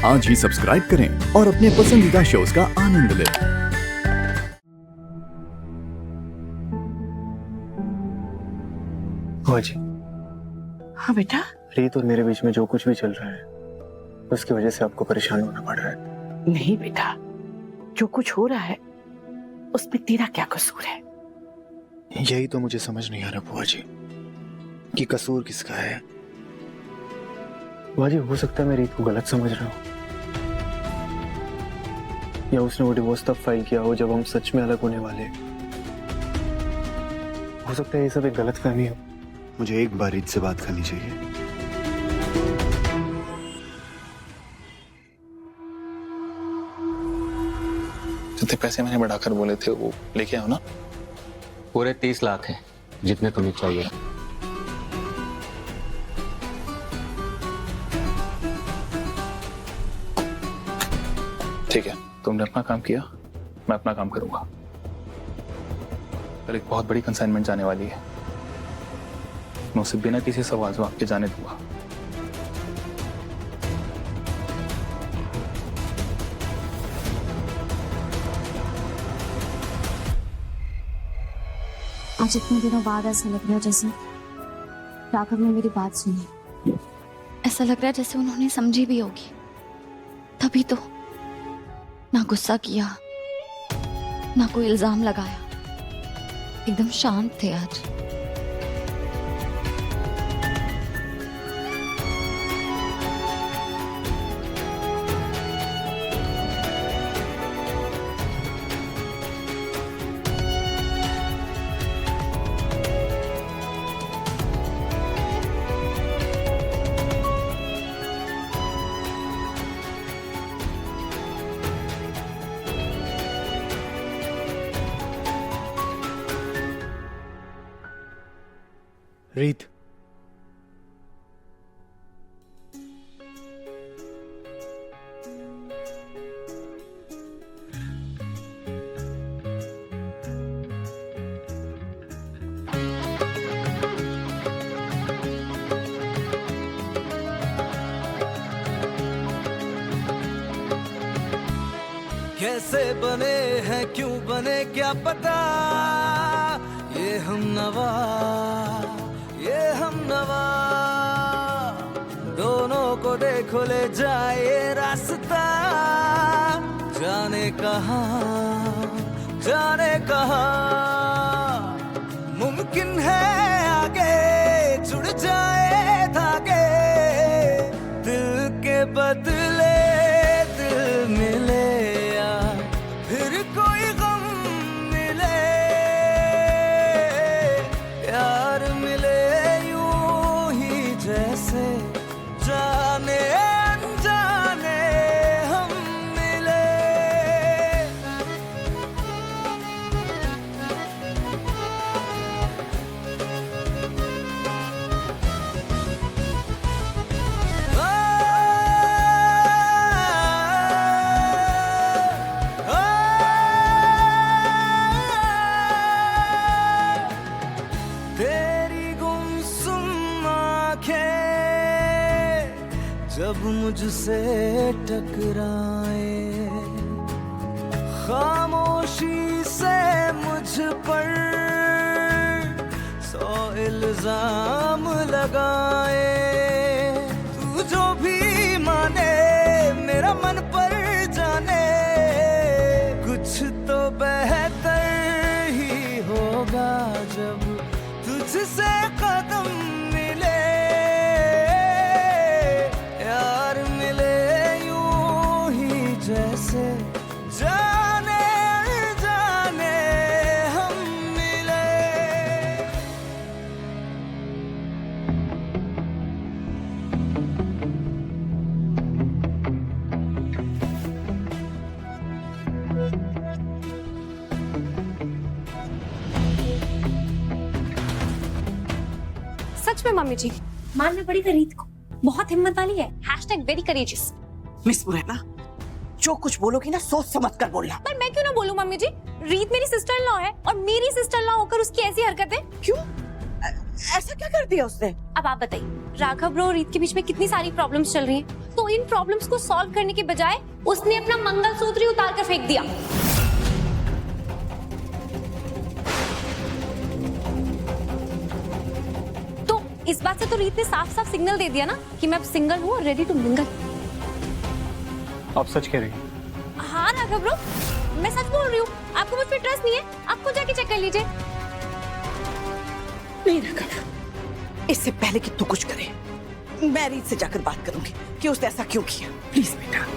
आज ही सब्सक्राइब करें और अपने पसंदीदा शोज का आनंद लें। बुआ जी, हाँ बेटा। रीत और मेरे बीच में जो कुछ भी चल रहा है उसकी वजह से आपको परेशान होना पड़ रहा है। नहीं बेटा, जो कुछ हो रहा है उसमें तेरा क्या कसूर है? यही तो मुझे समझ नहीं आ रहा बुआ जी कि कसूर किसका है। बुआ जी, हो सकता है मैं रीत को गलत समझ रहा हूँ, या उसने वो डिवोर्स तब फाइल किया हो जब हम सच में अलग होने वाले। हो सकता है ये सब एक गलत फहमी हो। मुझे एक बार रीत से बात करनी चाहिए। जितने पैसे मैंने बढ़ाकर बोले थे वो लेके आओ ना। पूरे 30 लाख हैं, जितने तुम्हें चाहिए। ठीक है, तुमने अपना काम किया, मैं अपना काम करूंगा। कल एक बहुत बड़ी कंसाइनमेंट जाने वाली है, मैं उसे बिना किसी सवाल जवाब के जाने दूंगा। आज इतने दिनों बाद ऐसा लग रहा है जैसे राघव ने मेरी बात सुनी। ऐसा लग रहा है जैसे उन्होंने समझी भी होगी, तभी तो ना गुस्सा किया ना कोई इल्जाम लगाया, एकदम शांत थे आज। रीत, कैसे बने हैं क्यों बने क्या पता, ये हम नवा दोनों को देखो ले जाए रास्ता, जाने कहाँ मुमकिन है आगे जुड़ जाए धागे, दिल के बदले दिल मिले या फिर कोई गम मिले, यार मिले यूं ही जैसे जाने अनजाने हम मिले। तेरी गुमसुम आंखें जब मुझसे टकराए, खामोशी से मुझ पर 100 इल्जाम लगाए, तू जो भी माने मेरा मन पर जाने, कुछ तो बेहतर ही होगा जब तुझसे कदम मिले, यार मिले यूं ही जैसे जाने अनजाने हम मिले। सच में मम्मी जी, मानना पड़ेगा रीत को, बहुत हिम्मत वाली है। #Very courageous. मिस मुरैना, जो कुछ बोलोगी ना सोच समझ कर बोलना। पर मैं क्यों ना बोलूं मम्मी जी? रीत मेरी सिस्टर इन लॉ है और मेरी सिस्टर इन लॉ होकर उसकी ऐसी हरकतें। क्यों? ऐसा क्या कर दिया उसने? अब आप बताइए, राघव ब्रो और रीत के बीच में कितनी सारी प्रॉब्लम्स चल रही हैं। तो इन प्रॉब्लम्स को सॉल्व करने के बजाय उसने अपना मंगलसूत्र ही उतार कर फेंक दिया। तो इस बात से तो रीत ने साफ साफ सिग्नल दे दिया ना कि मैं अब सिंगल हूँ और रेडी टू मिंगल। आप सच कह रही हैं? हाँ राघव ब्रो, मैं सच बोल रही हूँ। आपको मुझ पर ट्रस्ट नहीं है, आप खुद जाके चेक कर लीजिए। नहीं राघव, इससे पहले कि तू कुछ करे मैं रीत से जाकर बात करूंगी कि उसने ऐसा क्यों किया। प्लीज बेटा।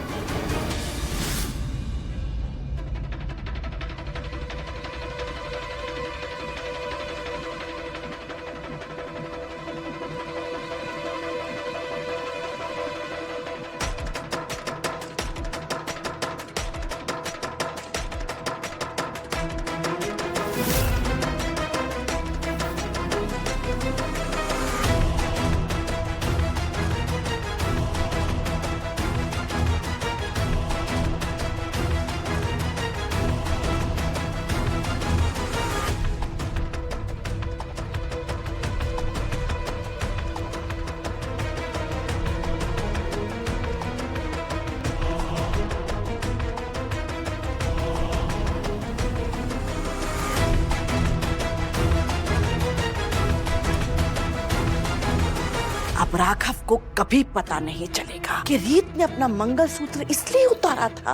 अब राघव को कभी पता नहीं चलेगा कि रीत ने अपना मंगलसूत्र इसलिए उतारा था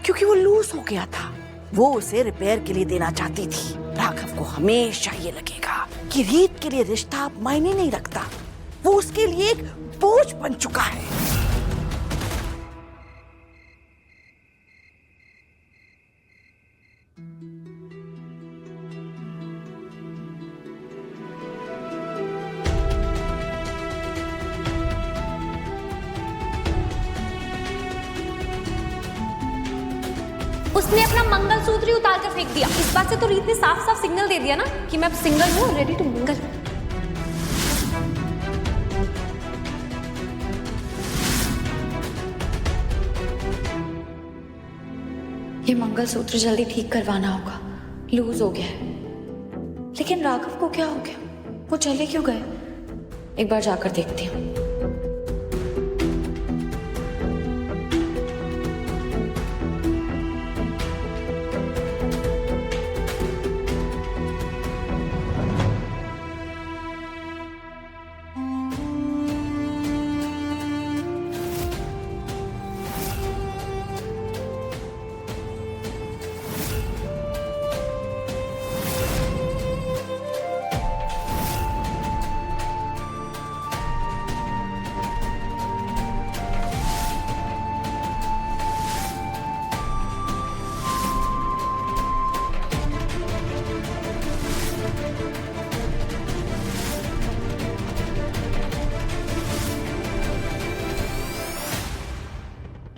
क्योंकि वो लूज हो गया था। वो उसे रिपेयर के लिए देना चाहती थी। राघव को हमेशा ये लगेगा कि रीत के लिए रिश्ता अब मायने नहीं रखता, वो उसके लिए एक बोझ बन चुका है। उसने अपना मंगलसूत्र ही उतार कर फेंक दिया। इस बात से तो रीत ने साफ साफ सिग्नल दे दिया ना कि मैं अब सिंगल हूँ, रेडी टू मिंगल। ये मंगलसूत्र जल्दी ठीक करवाना होगा, लूज हो गया है। लेकिन राघव को क्या हो गया? वो चले क्यों गए? एक बार जाकर देखती हूँ।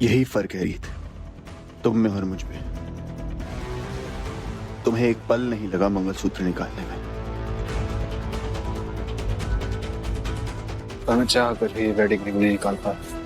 यही फर्क है रीत, तुम में और मुझ में। तुम्हें एक पल नहीं लगा मंगलसूत्र निकालने में। मैं चाह कर भी वेडिंग रिंग नहीं निकाल पाया।